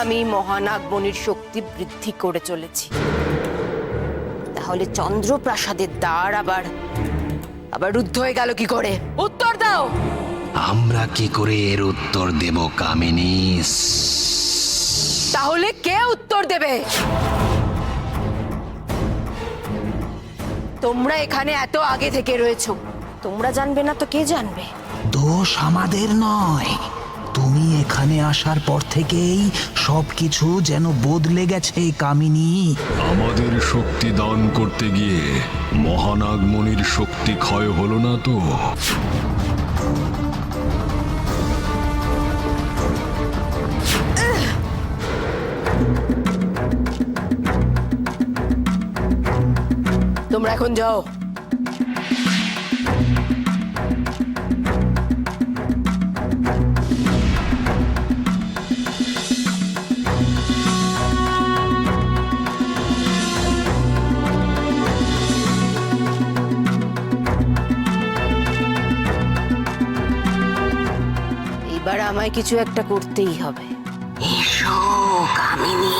আমি মহানাগমণির শক্তি বৃদ্ধি করে চলেছি, তাহলে চন্দ্রপ্রাসাদের দ্বার আবার রুদ্ধ হয়ে গেল কি করে? উত্তর দাও। আমরা কি করে এর উত্তর দেব কামিনী? তাহলে কে উত্তর দেবে? তোমরা এখানে এত আগে থেকে রয়েছো, তোমরা জানবে না তো কে জানবে? দোষ আমাদের নয়, তুমি এখানে আসার পর থেকেই সবকিছু যেন বদলে গেছে কামিনী। আমাদের শক্তি দান করতে গিয়ে মহানাগমণির শক্তি ক্ষয় হলো না তো? তোমরা এখন যাও। এবার আমায় কিছু একটা করতেই হবে। এসো কামিনী,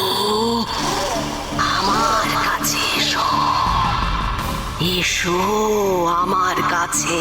আমার কাছে এসো, এসো আমার কাছে।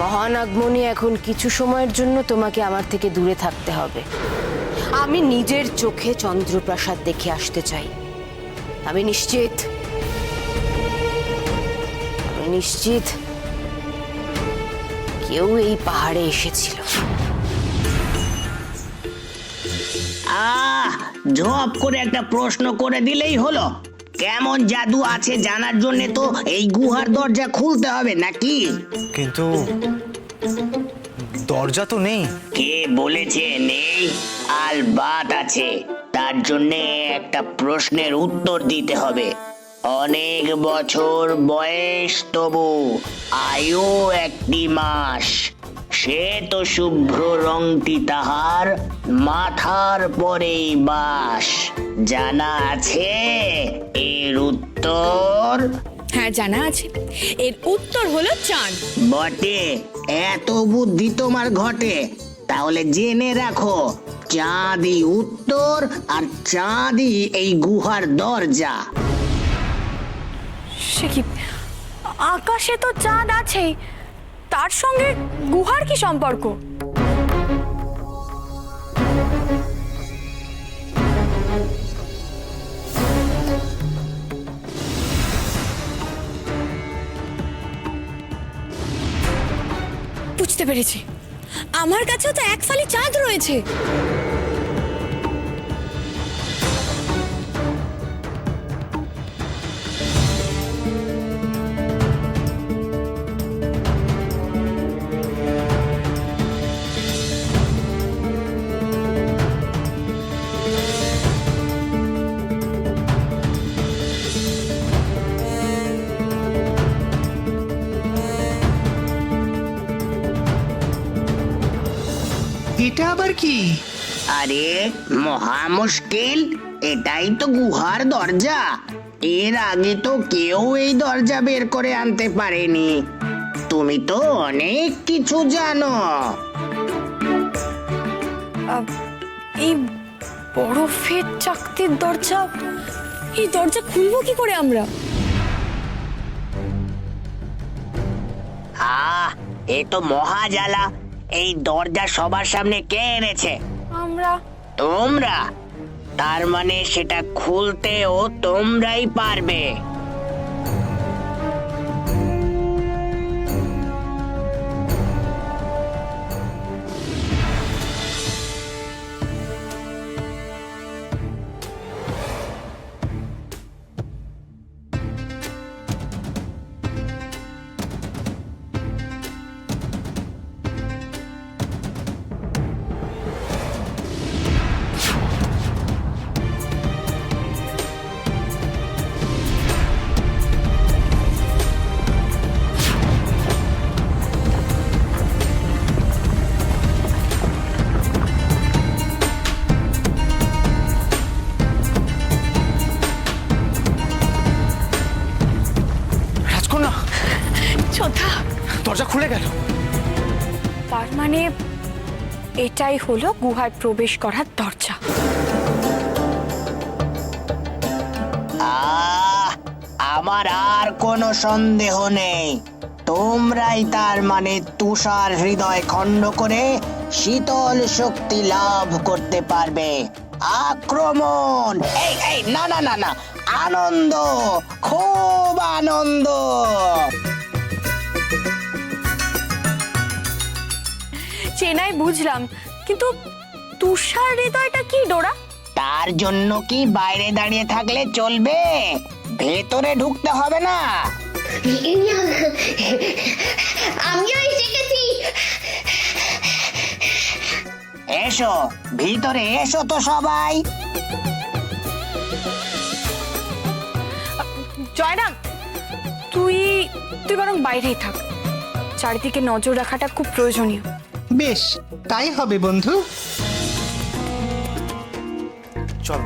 মহানাগমণি, এখন কিছু সময়ের জন্য তোমাকে আমার থেকে দূরে থাকতে হবে। আমি নিজের চোখে চন্দ্রপ্রাসাদ দেখে আসতে চাই। আমি নিশ্চিত কেউ এই পাহাড়ে এসেছিল। ঝপ করে একটা প্রশ্ন করে দিলেই হলো। কেমন জাদু আছে জানার জন্য তো এই গুহার দরজা খুলতে হবে নাকি? কিন্তু দরজা তো নেই। কে বলেছে নেই? আলবাত আছে। তার জন্য একটা প্রশ্নের উত্তর দিতে হবে। অনেক বছর বয়স, তবু আয়ু একটি মাস। শ্বেত শুভ্র রংটি তাহার, মাথার পরেই বাস। জানা আছে এর উত্তর? হ্যাঁ, জানা আছে। এর উত্তর হলো চাঁদ। বটে, এত বুদ্ধি তোমার ঘটে। তাহলে জেনে রাখো, চাঁদই উত্তর আর চাঁদই এই গুহার দরজা। সে কি, আকাশে তো চাঁদ আছে, তার সঙ্গে গুহার কি সম্পর্ক? বুঝতে পেরেছি, আমার কাছেও তো এক ফালি চাঁদ রয়েছে। এটা আবার কি? আরে মহা মুশকিল, এটাই তো গুহার দরজা। এর আগে তো কেউ এই দরজা বের করে আনতে পারেনি। তুমি তো অনেক কিছু জানো। এই বরফের চাকতির দরজা, এই দরজা খুলবো কি করে আমরা? এ তো মহা জ্বালা। এই দরজা সবার সামনে কে এনেছে? আমরা। তোমরা? তার মানে সেটা খুলতেও তোমরাই পারবে। খুলে গেল। তার মানে এটাই হলো গুহায় প্রবেশ করার দরজা। আমার আর কোনো সন্দেহ নেই, তোমরাই তার মানে তুষার হৃদয় খণ্ড করে শীতল শক্তি লাভ করতে পারবে। আক্রমণ! এই এই না না না না, আনন্দ, খুব আনন্দ। চেনাই বুঝলাম, কিন্তু তুষার হৃদয়টা কি ডোরা? তার জন্য কি বাইরে দাঁড়িয়ে থাকলে চলবে? ভেতরে ঢুকতে হবে না? আমিও এসে গেছি। এসো ভিতরে, এসো তো সবাই। জয়রাম, তুই বরং বাইরেই থাক, চারিদিকে নজর রাখাটা খুব প্রয়োজনীয়। বেশ, তাই হবে বন্ধু। চল।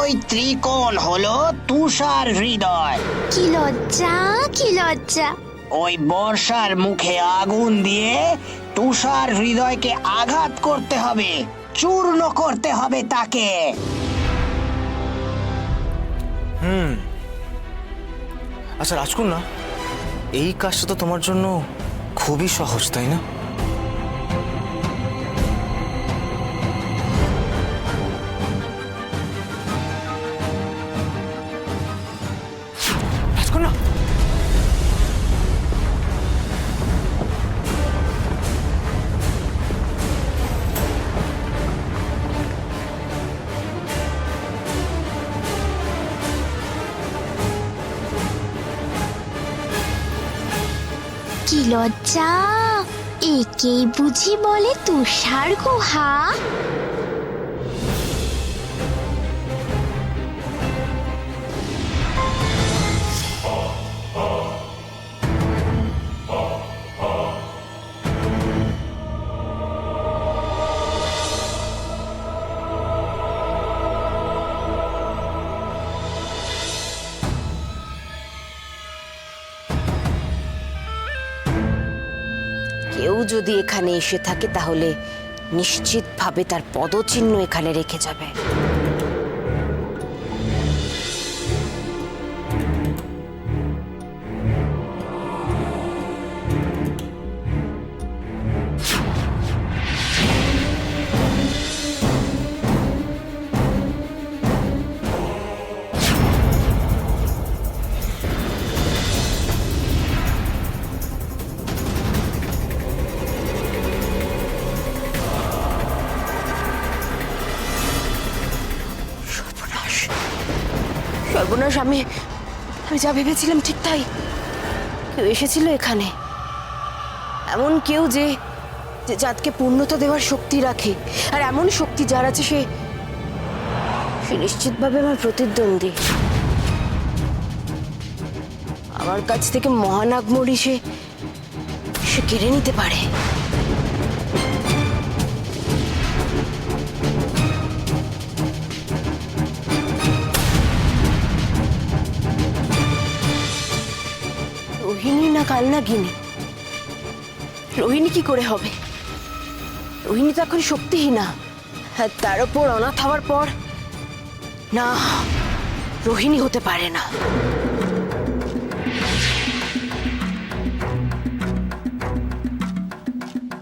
ওই ত্রিকোণ হলো তুষার হৃদয়। কি লজ্জা, কি লজ্জা। ওই বর্ষার মুখে আগুন দিয়ে তুষার হৃদয়কে আঘাত করতে হবে, চূর্ণ করতে হবে তাকে। আচ্ছা রাজকন্যা, এই কাজটা তো তোমার জন্য খুবই সহজ, তাই না? রাজকন্যা, কি লজ্জা, একেই বুঝি বলে তুষার গুহা? কেউ যদি এখানে এসে থাকে তাহলে নিশ্চিতভাবে তার পদচিহ্ন এখানে রেখে যাবে। সর্বনাশ, আমি যা ভেবেছিলাম ঠিক তাই। কেউ এসেছিল এখানে, এমন কেউ যে চাঁদকে পূর্ণতা দেওয়ার শক্তি রাখে, আর এমন শক্তি যার আছে সে নিশ্চিতভাবে আমার প্রতিদ্বন্দ্বী। আমার কাছ থেকে মহানাগমণি সে কেড়ে নিতে পারে। রোহিণী না কালনাগিনী? রোহিণী কি করে হবে? রোহিণী তো এখন শক্তিহীনা, তার উপর অনাথ হওয়ার পর না, রোহিণী হতে পারে না।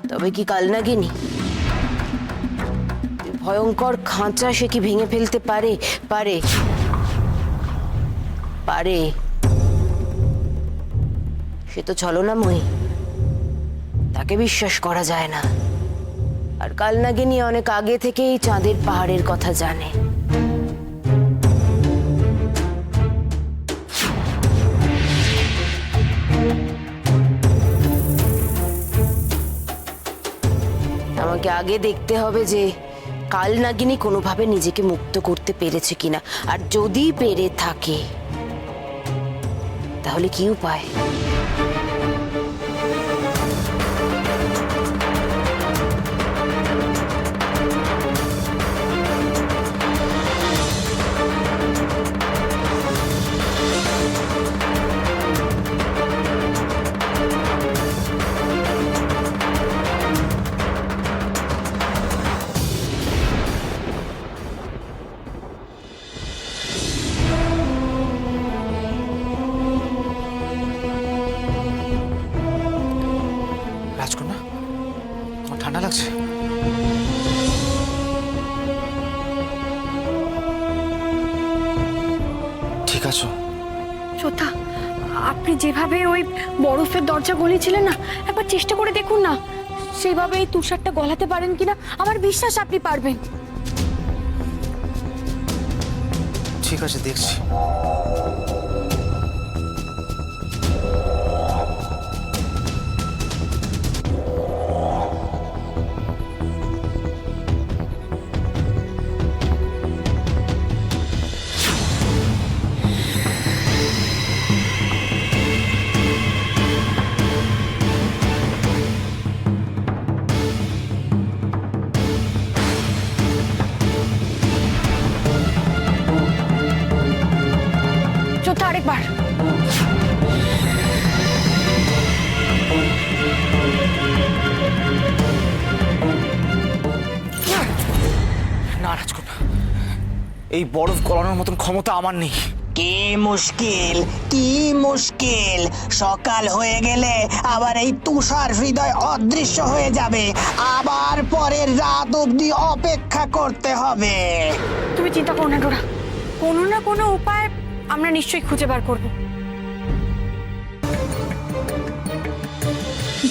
তবে কি কালনাগিনী? ভয়ঙ্কর খাঁচা সে কি ভেঙে ফেলতে পারে? পারে পারে। সে তো ছলনাময়ী, তাকে বিশ্বাস করা যায় না। আর কালনাগিনী অনেক আগে থেকেই চাঁদের পাহাড়ের কথা জানে। আমাকে আগে দেখতে হবে যে কাল নাগিনী কোনোভাবে নিজেকে মুক্ত করতে পেরেছে কিনা, আর যদি পেরে থাকে তাহলে কি উপায়? রাজকন্যা, তোমার ঠান্ডা লাগছে? ঠিক আছো? চোথা, আপনি যেভাবে ওই বরফের দরজা গলিয়েছিলেন না, একবার চেষ্টা করে দেখুন না সেইভাবে এই তুষারটা গলাতে পারেন কিনা। আমার বিশ্বাস আপনি পারবেন। ঠিক আছে, দেখছি। চোথা, আরেকবার। না রাজকন্যা, এই বরফ গলানোর মতন ক্ষমতা আমার নেই। কি মুশকিল, কি মুশকিল! সকাল হয়ে গেলে আবার এই তুষার হৃদয় অদৃশ্য হয়ে যাবে, আবার পরের রাত অবধি অপেক্ষা করতে হবে। তুমি চিন্তা করো না ডোরা, কোনো না কোনো উপায় আমরা নিশ্চয়ই খুঁজে বার করব।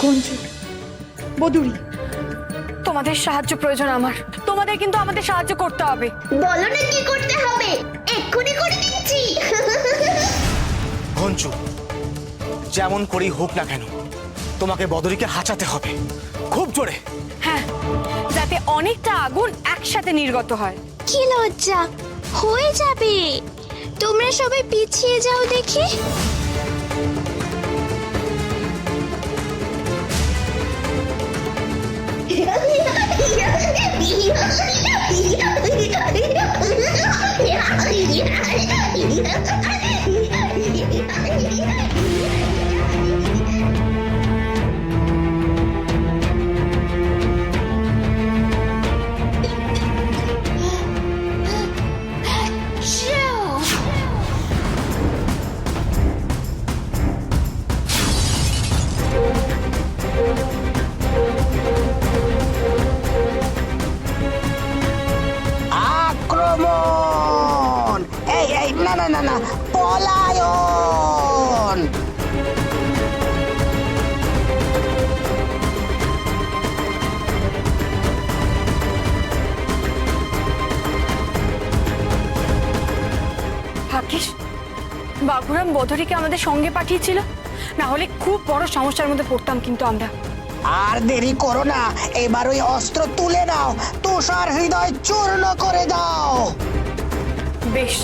গঞ্জু, বদুরি, তোমাদের সাহায্য প্রয়োজন আমার। তোমাদের কিন্তু আমাদের সাহায্য করতে হবে। বলো না কি করতে হবে, এক্ষুনি করে দিচ্ছি। ঘঞ্চু, যেমন করেই হোক না কেন তোমাকে বদরীকে হাঁচাতে হবে, খুব জোরে। হ্যাঁ, যাতে অনেকটা আগুন একসাথে নির্গত হয়। কি লজ্জা, হয়ে যাবে। তোমরা সবাই পিছিয়ে যাও দেখি। আক্রমণ! এই এই না না না না, পলায়ন! ভাগ্যিস বাবুরাম বদরীকে আমাদের সঙ্গে পাঠিয়েছিল, না হলে খুব বড় সমস্যার মধ্যে পড়তাম কিন্তু আমরা। আর দেরি করো না, এবার ওই অস্ত্র তুলে নাও, তুষার হৃদয় চূর্ণ করে দাও। বেশ।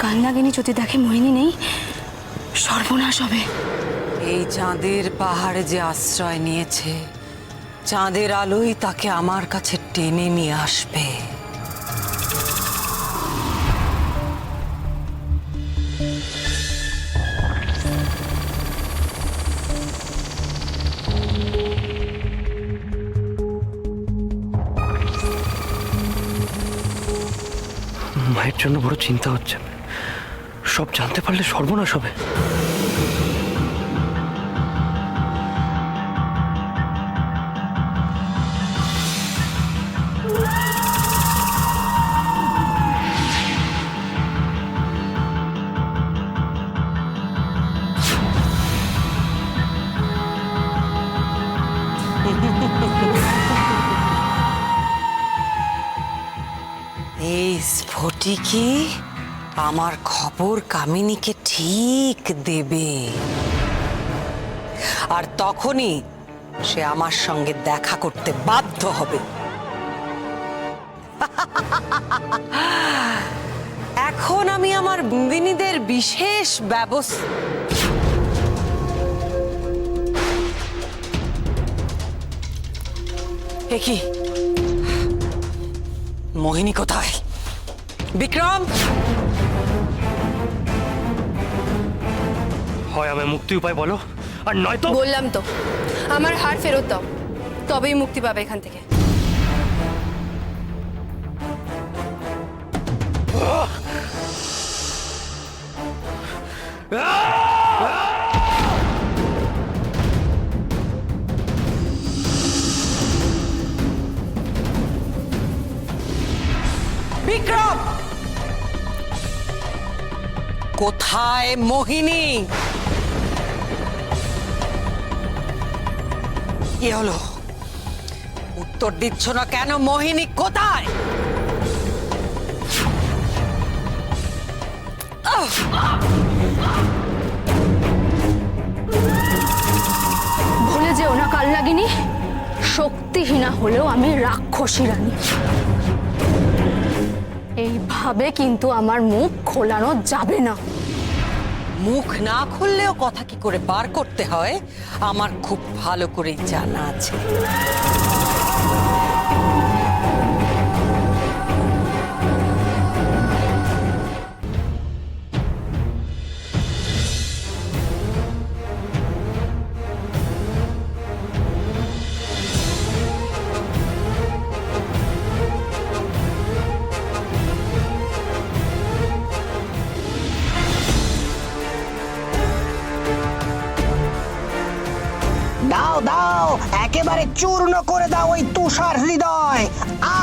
কাল নাগিনী যদি দেখে মোহিনী নেই, সর্বনাশ হবে। এই চাঁদের পাহাড়ে যে আশ্রয় নিয়েছে, চাঁদের আলোই তাকে আমার কাছে টেনে নিয়ে আসবে। মায়ের জন্য বড় চিন্তা হচ্ছে, সব জানতে পারলে সর্বনাশ হবে। ফটিকি আমার খবর কামিনীকে ঠিক দেবে, আর তখনই সে আমার সঙ্গে দেখা করতে বাধ্য হবে। এখন আমি আমার বন্দিনীদের বিশেষ ব্যবস্থা কি মোহিনী কোথায়? বিক্রম, হয় আমায় মুক্তি উপায় বলো, আর নয়তো বললাম তো, আমার হার ফেরত দাও, তবেই মুক্তি পাবে এখান থেকে। বিক্রম, কোথায় মোহিনী? কি হলো, উত্তর দিচ্ছ না কেন? মোহিনী কোথায়? ভুলে যেও না কাল লাগিনি, শক্তিহীনা হলেও আমি রাক্ষসী রানী। এইভাবে কিন্তু আমার মুখ খোলানো যাবে না। মুখ না খুললেও কথা কি করে বার করতে হয় আমার খুব ভালো করেই জানা আছে। দাও দাও, একেবারে চূর্ণ করে দাও ওই তুষার হৃদয়।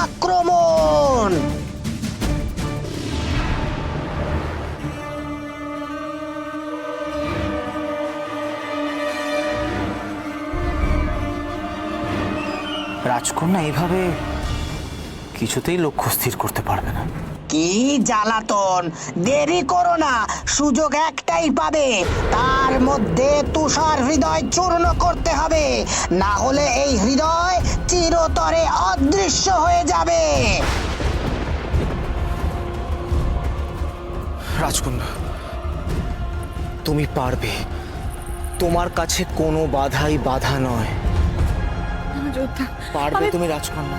আক্রমণ! রাজকন্যা এভাবে কিছুতেই লক্ষ্য স্থির করতে পারবে না। কি জ্বালাতন! দেরি করো না, সুযোগ একটাই পাবে, তার মধ্যে তুষার হৃদয় চূর্ণ করতে হবে, না হলে এই হৃদয় চিরতরে অদৃশ্য হয়ে যাবে। রাজকন্যা, তুমি পারবে, তোমার কাছে কোনো বাধাই বাধা নয়। পারবে তুমি রাজকন্যা।